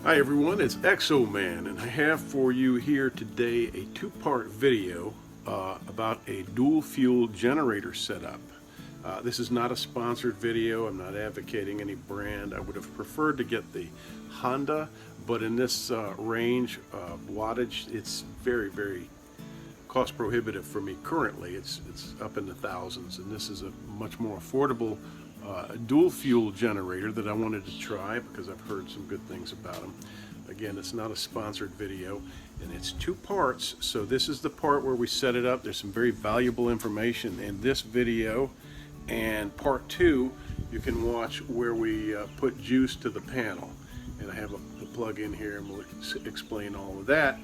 Hi everyone, it's Exoman, and I have for you here today a two-part video about a dual fuel generator setup. This is not a sponsored video. I'm not advocating any brand. I would have preferred to get the Honda, but in this range wattage, it's very cost prohibitive for me currently. It's up in the thousands, and this is a much more affordable dual fuel generator that I wanted to try because I've heard some good things about them. Again, it's not a sponsored video, and it's two parts. So this is the part where we set it up. There's some very valuable information in this video, and part two you can watch where we put juice to the panel, and I have the plug in here, and we'll explain all of that.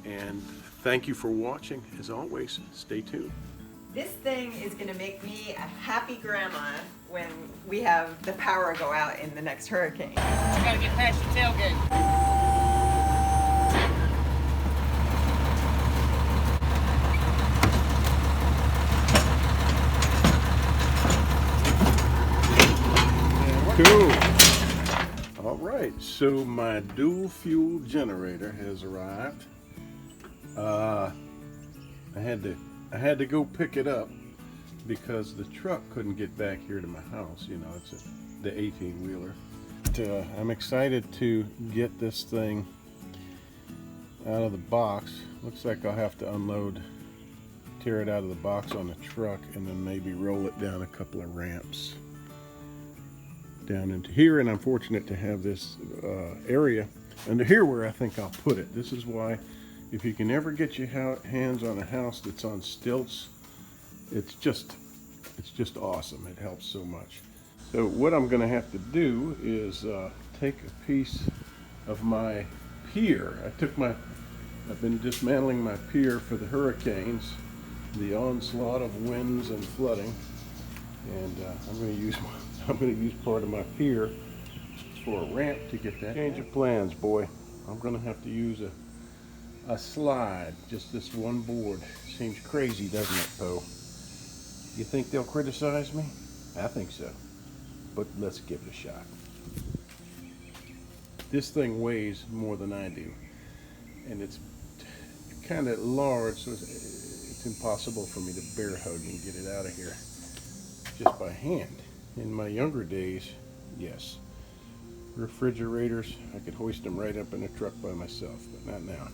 And thank you for watching. As always, stay tuned. This thing is going to make me a happy grandma when we have the power go out in the next hurricane. I gotta get past your tailgate. Cool. All right, so my dual fuel generator has arrived. I had to go pick it up because the truck couldn't get back here to my house. You know, it's the 18-wheeler. I'm excited to get this thing out of the box. Looks like I'll have to tear it out of the box on the truck, and then maybe roll it down a couple of ramps down into here. And I'm fortunate to have this area under here where I think I'll put it. This is why, if you can ever get your hands on a house that's on stilts, it's just awesome. It helps so much. So what I'm going to have to do is take a piece of my pier. I've been dismantling my pier for the hurricanes, the onslaught of winds and flooding, and I'm going to use part of my pier for a ramp to get that. Change of plans, boy. I'm going to have to use a slide, just this one board. Seems crazy, doesn't it, Poe? You think they'll criticize me? I think so, but let's give it a shot. This thing weighs more than I do, and it's kind of large, so it's impossible for me to bear hug and get it out of here just by hand. In my younger days, yes. Refrigerators, I could hoist them right up in the truck by myself, but not now.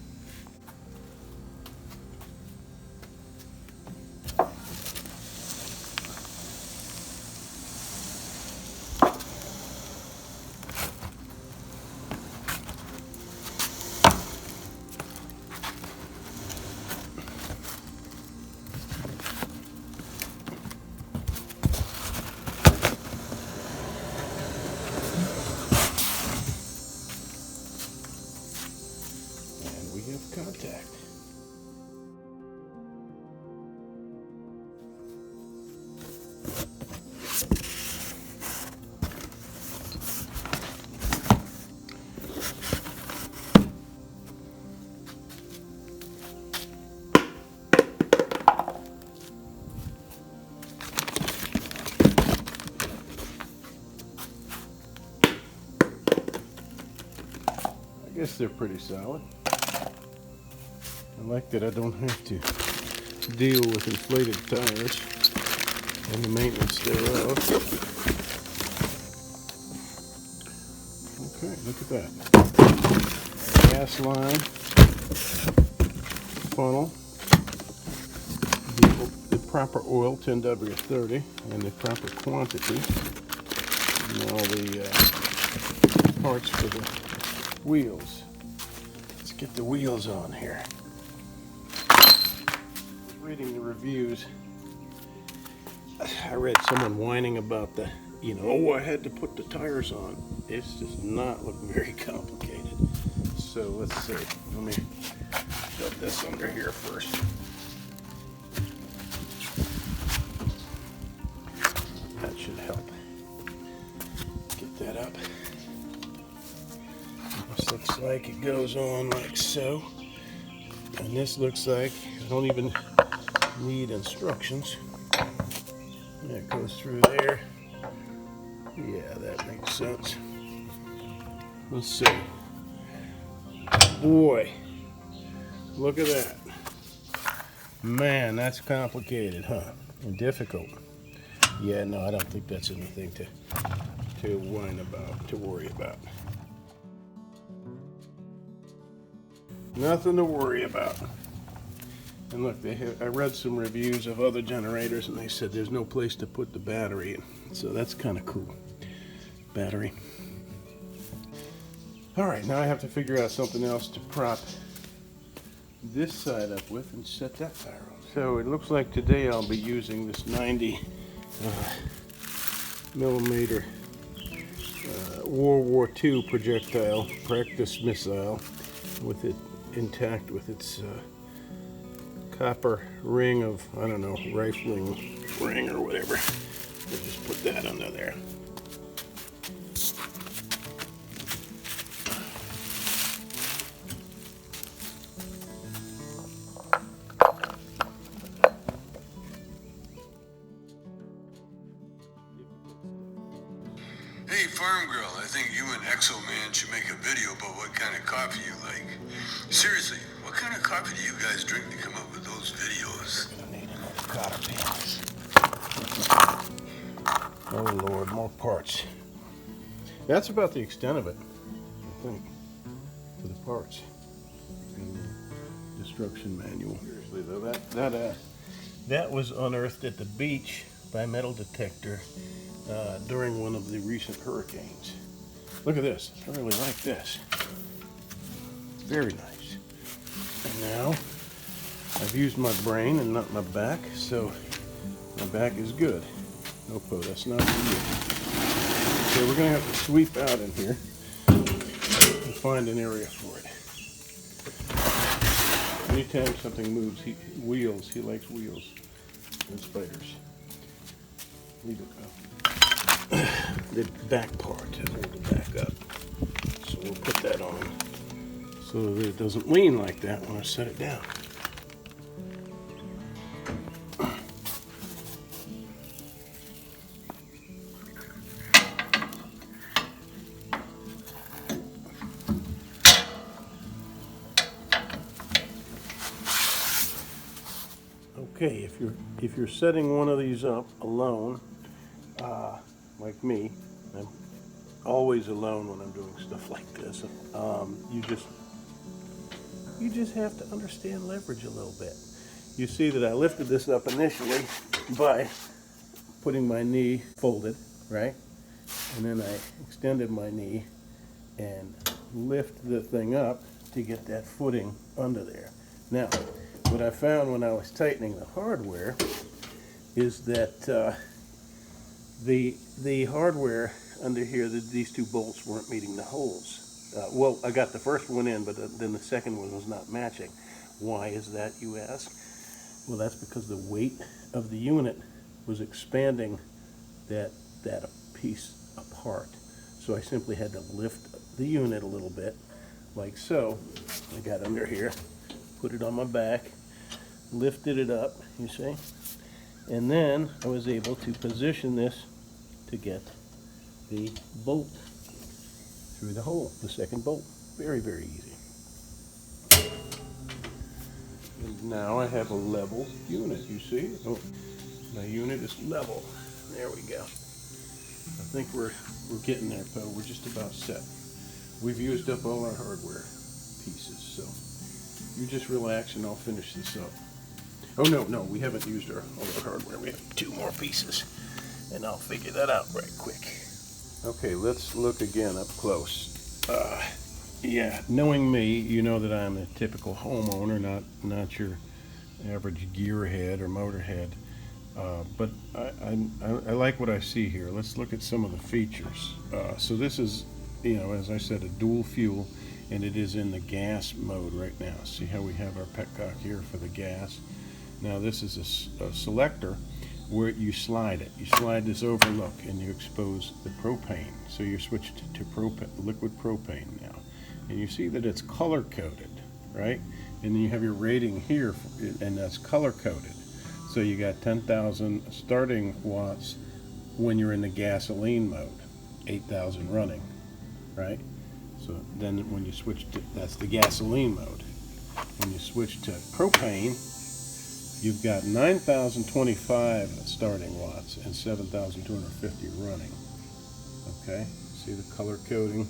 Contact. I guess they're pretty solid. I like that I don't have to deal with inflated tires and the maintenance thereof. Okay, look at that. Gas line, funnel, the proper oil, 10W30, and the proper quantity, and all the parts for the wheels. Let's get the wheels on here. Reading the reviews, I read someone whining about oh, I had to put the tires on. It does not look very complicated. So let's see. Let me shove this under here first. That should help. Get that up. This looks like it goes on like so. And this looks like I don't even need instructions. That goes through there. Yeah, that makes sense. Let's see. boy, look at that. Man, that's complicated, huh? And difficult. Yeah, no, I don't think that's anything to whine about, to worry about. Nothing to worry about. And look, I read some reviews of other generators, and they said there's no place to put the battery in. So that's kind of cool. Battery. All right, now I have to figure out something else to prop this side up with and set that fire on. So it looks like today I'll be using this 90 millimeter World War II projectile, practice missile, with it intact with its copper ring of, I don't know, rifling ring or whatever. We'll just put that under there. Hey, Farm Girl, I think you and Exoman should make a video about what kind of coffee you like. Seriously, what kind of coffee do you guys drink to come up with those videos? Gonna need another cotter pins. Oh Lord, more parts. That's about the extent of it, I think, for the parts. And the instruction manual. Seriously though, that was unearthed at the beach by metal detector during one of the recent hurricanes. Look at this. I really like this. Very nice. And now I've used my brain and not my back, so my back is good. No, that's not good. Okay, we're going to have to sweep out in here and find an area for it. Anytime something moves, he likes wheels and spiders. Leave it go. The back part, hold it back up. So we'll put that on so that it doesn't lean like that when I set it down. Okay, if you're setting one of these up alone, like me, I'm always alone when I'm doing stuff like this. You just have to understand leverage a little bit. You see that I lifted this up initially by putting my knee folded, right? And then I extended my knee and lift the thing up to get that footing under there. Now, what I found when I was tightening the hardware is that the hardware under here, these two bolts weren't meeting the holes. Well, I got the first one in, but then the second one was not matching. Why is that, you ask? Well, that's because the weight of the unit was expanding that piece apart. So I simply had to lift the unit a little bit, like so. I got under here, put it on my back, lifted it up, you see? And then I was able to position this to get the bolt through the hole, the second bolt. Very, very easy. And now I have a level unit, you see? Oh, my unit is level. There we go. I think we're getting there, Poe. We're just about set. We've used up all our hardware pieces, so you just relax and I'll finish this up. Oh no, we haven't used all our hardware. We have 2 more pieces, and I'll figure that out right quick. Okay, let's look again up close. Yeah, knowing me, you know that I'm a typical homeowner, not your average gearhead or motorhead. But I like what I see here. Let's look at some of the features. So this is, as I said, a dual fuel, and it is in the gas mode right now. See how we have our petcock here for the gas? Now this is a selector where you slide it. You slide this over, look, and you expose the propane. So you're switched to liquid propane now. And you see that it's color-coded, right? And then you have your rating here, and that's color-coded. So you got 10,000 starting watts when you're in the gasoline mode, 8,000 running, right? So then when you switch to, that's the gasoline mode. When you switch to propane, you've got 9,025 starting watts and 7,250 running. Okay, see the color coding.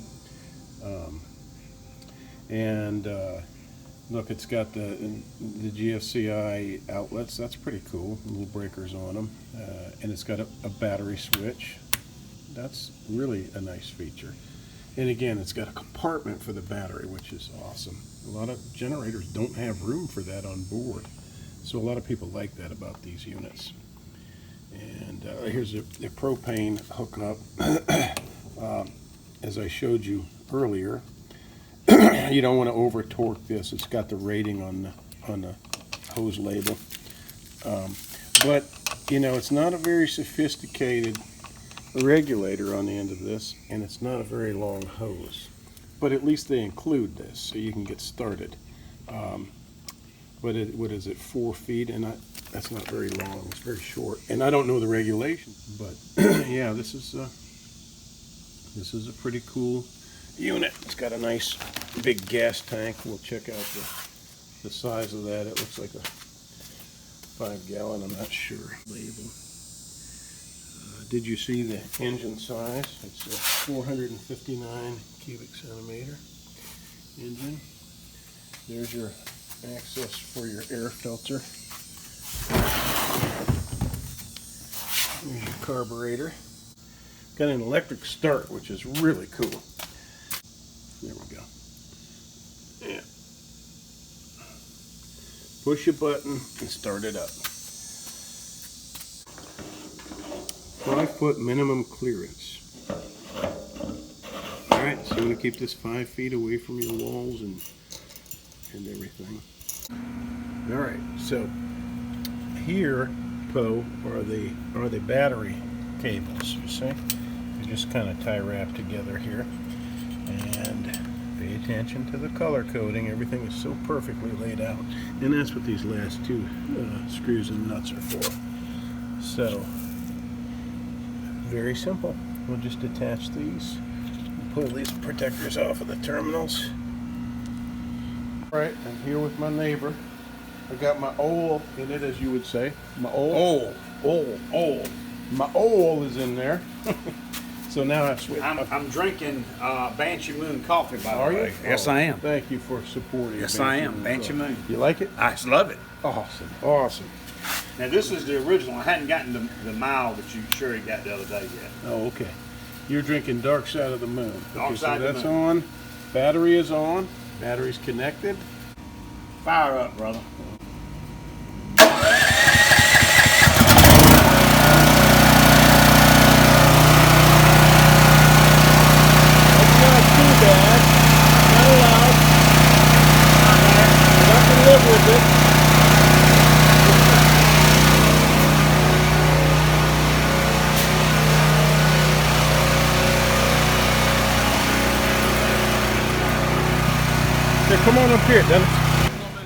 Look, it's got the GFCI outlets. That's pretty cool. Little breakers on them, and it's got a battery switch. That's really a nice feature. And again, it's got a compartment for the battery, which is awesome. A lot of generators don't have room for that on board, so a lot of people like that about these units. And here's the propane hookup. As I showed you earlier, you don't want to over torque this. It's got the rating on the hose label, but you know, it's not a very sophisticated regulator on the end of this, and it's not a very long hose, but at least they include this so you can get started. What is it, 4 feet? And that's not very long. It's very short, and I don't know the regulations, but yeah, this is a pretty cool unit. It's got a nice big gas tank. We'll check out the size of that. It looks like a 5-gallon. I'm not sure. Label. Did you see the engine size? It's a 459 cubic centimeter engine. There's your access for your air filter. There's your carburetor. Got an electric start, which is really cool. There we go. Yeah. Push a button and start it up. 5-foot minimum clearance. Alright, so you want to keep this 5 feet away from your walls and everything. Alright, so here, are the battery cables, you see? They just kind of tie wrap together here. And pay attention to the color coding. Everything is so perfectly laid out. And that's what these last two screws and nuts are for. So, very simple. We'll just attach these, pull these protectors off of the terminals. Alright, I'm here with my neighbor. I got my oil in it, as you would say. My oil. My oil is in there. So now I've switched. I'm drinking Banshee Moon coffee, by the way. Are you? Yes, Oh, I am. Thank you for supporting. Yes, I am. Banshee Moon. You like it? I just love it. Awesome. Awesome. Now, this is the original. I hadn't gotten the mild that you sure you got the other day yet. Oh, okay. You're drinking Dark Side of the Moon. Dark Okay, Side so of the that's Moon. on. Battery is on. Battery's connected. Fire up, brother. Come on up here. Then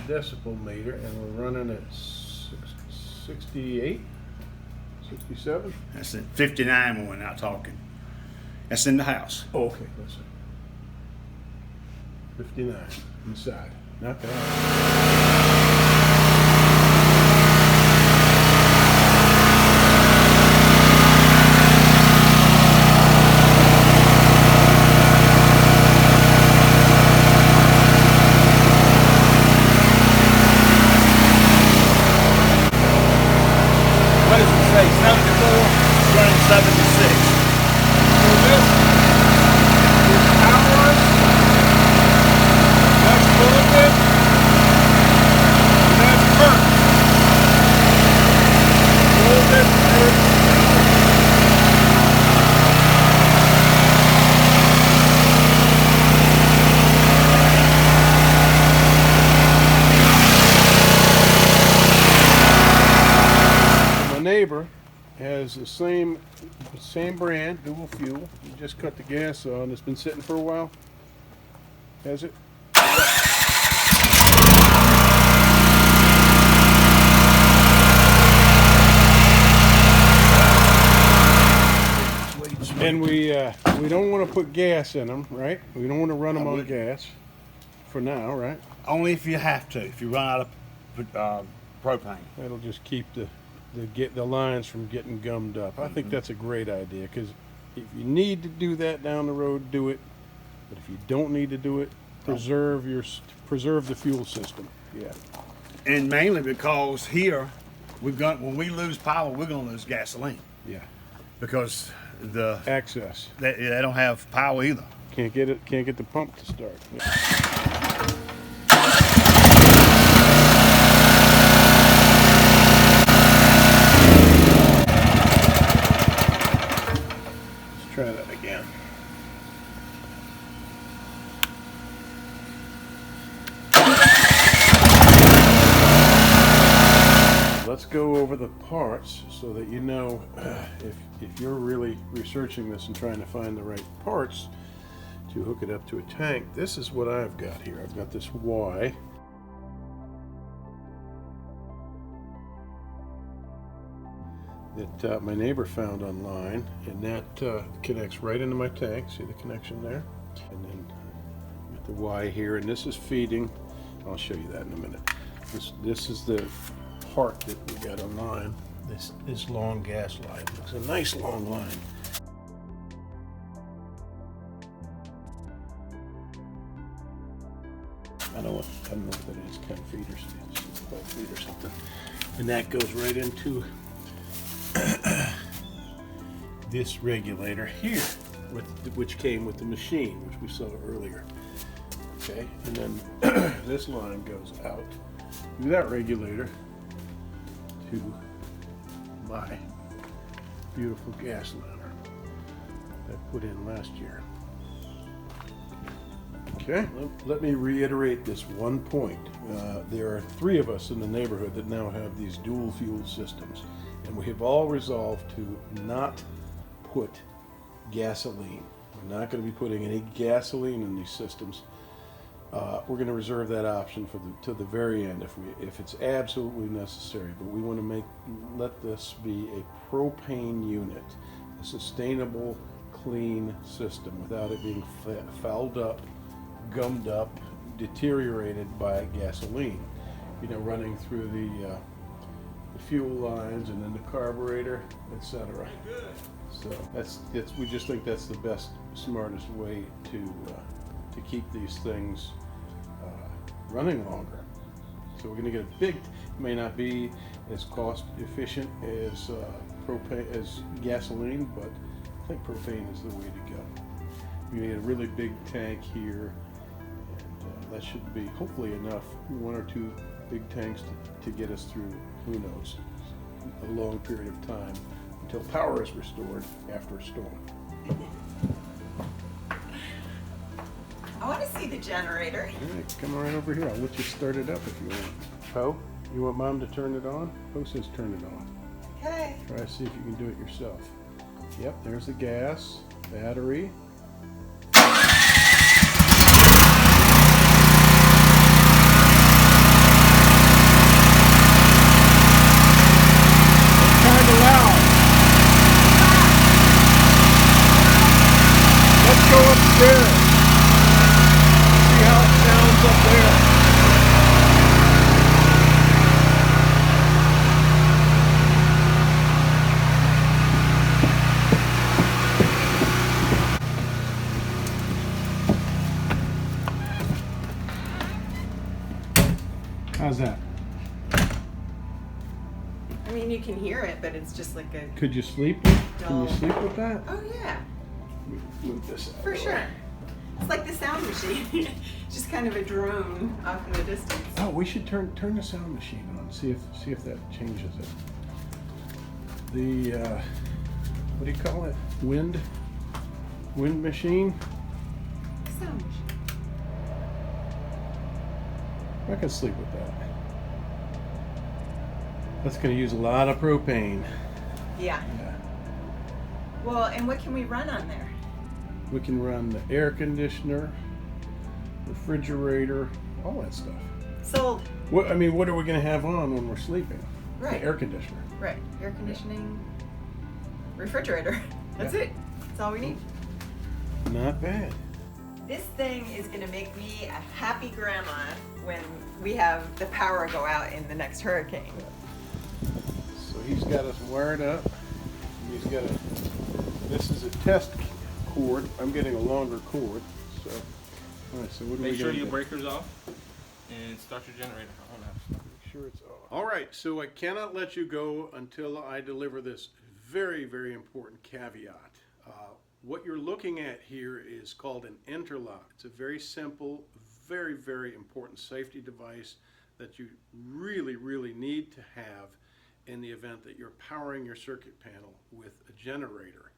decibel meter, and we're running at 68, 67. That's at 59 when we're not talking. That's in the house. Oh, okay, listen. 59 inside. Not that. What does it say? 74? Running 76. So this is ours. That's fluid. And that's burnt. Fluid, burnt. My neighbor has the same brand, dual fuel. You just cut the gas on. It's been sitting for a while. Has it? And we don't want to put gas in them, right? We don't want to run them on gas for now, right? Only if you have to. If you run out of propane. That'll just keep the lines from getting gummed up. I think that's a great idea, because if you need to do that down the road, do it. But if you don't need to do it, preserve the fuel system. Yeah. And mainly because here, when we lose power, we're gonna lose gasoline. Yeah. Because the Access. they don't have power either. Can't get the pump to start. Yeah. Let's try that again. Let's go over the parts so that you know if you're really researching this and trying to find the right parts to hook it up to a tank. This is what I've got here. I've got this Y. That my neighbor found online, and that connects right into my tank. See the connection there? And then with the Y here, and this is feeding. I'll show you that in a minute. This is the part that we got online. This long gas line. It's a nice long line. I don't know what that is, 10 feet or 12 feet or something. And that goes right into this regulator here, which came with the machine, which we saw earlier. Okay, and then this line goes out through that regulator to my beautiful gas ladder that I put in last year. Okay, let me reiterate this one point. There are 3 of us in the neighborhood that now have these dual fuel systems, and we have all resolved to not put gasoline. We're not going to be putting any gasoline in these systems. We're going to reserve that option to the very end if it's absolutely necessary. But we want to let this be a propane unit, a sustainable, clean system without it being fouled up, gummed up, deteriorated by gasoline. You know, running through the fuel lines and then the carburetor, etc. So we just think that's the best, smartest way to keep these things running longer. So we're going to get a big, may not be as cost efficient as propane, as gasoline, but I think propane is the way to go. We need a really big tank here, and that should be hopefully enough, 1 or 2 big tanks to get us through, who knows, a long period of time until power is restored after a storm. I want to see the generator. All right, come right over here. I'll let you start it up if you want. Poe, you want Mom to turn it on? Poe says turn it on. Okay. Try to see if you can do it yourself. Yep, there's the gas, battery. Kind of loud. Let's go upstairs. See how it sounds up there. How's that? I mean, you can hear it, but it's just like a... Could you sleep? Can you sleep with that? Oh, yeah. Move this out. For sure. It's like the sound machine. Just kind of a drone off in the distance. Oh, we should turn the sound machine on. See if that changes it. The what do you call it? Wind machine. Sound machine. I can sleep with that. That's going to use a lot of propane. Yeah. Yeah. Well, and what can we run on there? We can run the air conditioner, refrigerator, all that stuff. Sold. What are we going to have on when we're sleeping? Right. The air conditioner. Right. Air conditioning, refrigerator. That's it. That's all we need. Not bad. This thing is gonna make me a happy grandma when we have the power go out in the next hurricane. So he's got us wired up. He's got a, this is a test cord. I'm getting a longer cord. So, all right, so what do we Make sure gotta your do? breaker's off and start your generator. Oh, no. Make sure it's off. All right, so I cannot let you go until I deliver this very, very important caveat. What you're looking at here is called an interlock. It's a very simple, very, very important safety device that you really, really need to have in the event that you're powering your circuit panel with a generator.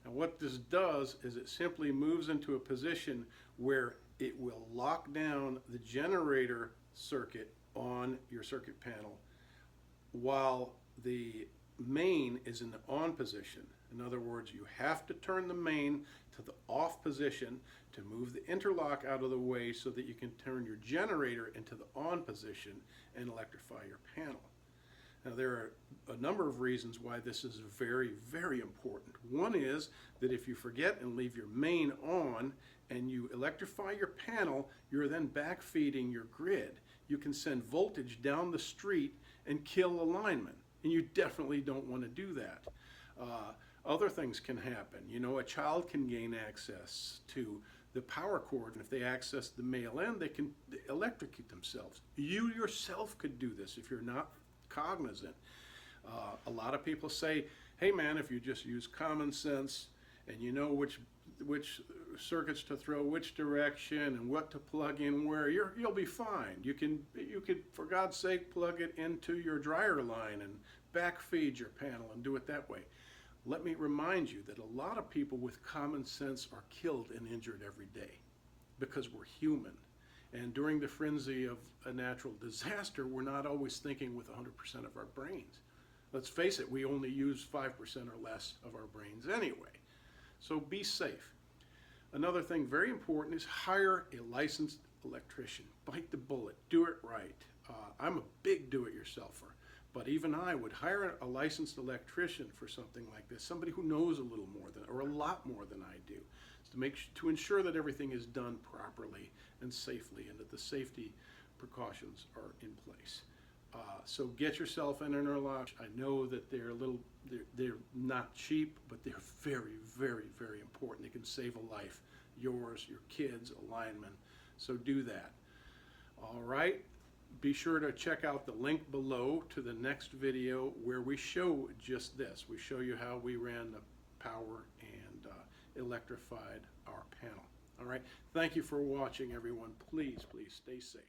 And what this does is it simply moves into a position where it will lock down the generator circuit on your circuit panel while the main is in the on position. In other words, you have to turn the main to the off position to move the interlock out of the way so that you can turn your generator into the on position and electrify your panel. Now, there are a number of reasons why this is very, very important. One is that if you forget and leave your main on and you electrify your panel, you're then backfeeding your grid. You can send voltage down the street and kill a lineman, and you definitely don't want to do that. Other things can happen. You know, a child can gain access to the power cord, and if they access the male end, they can electrocute themselves. You yourself could do this if you're not cognizant. A lot of people say, hey man, if you just use common sense and you know which circuits to throw which direction and what to plug in where, you'll be fine. You could, for God's sake, plug it into your dryer line and backfeed your panel and do it that way. Let me remind you that a lot of people with common sense are killed and injured every day because we're human. And during the frenzy of a natural disaster, we're not always thinking with 100% of our brains. Let's face it, we only use 5% or less of our brains anyway. So be safe. Another thing very important is hire a licensed electrician. Bite the bullet. Do it right. I'm a big do-it-yourselfer. But even I would hire a licensed electrician for something like this, somebody who knows a little more than, or a lot more than I do, to ensure that everything is done properly and safely, and that the safety precautions are in place. So get yourself an interlock. I know that they're not cheap, but they're very, very, very important. They can save a life, yours, your kids, a lineman. So do that. All right. Be sure to check out the link below to the next video where we show just this. We show you how we ran the power and electrified our panel. All right. Thank you for watching, everyone. Please, please stay safe.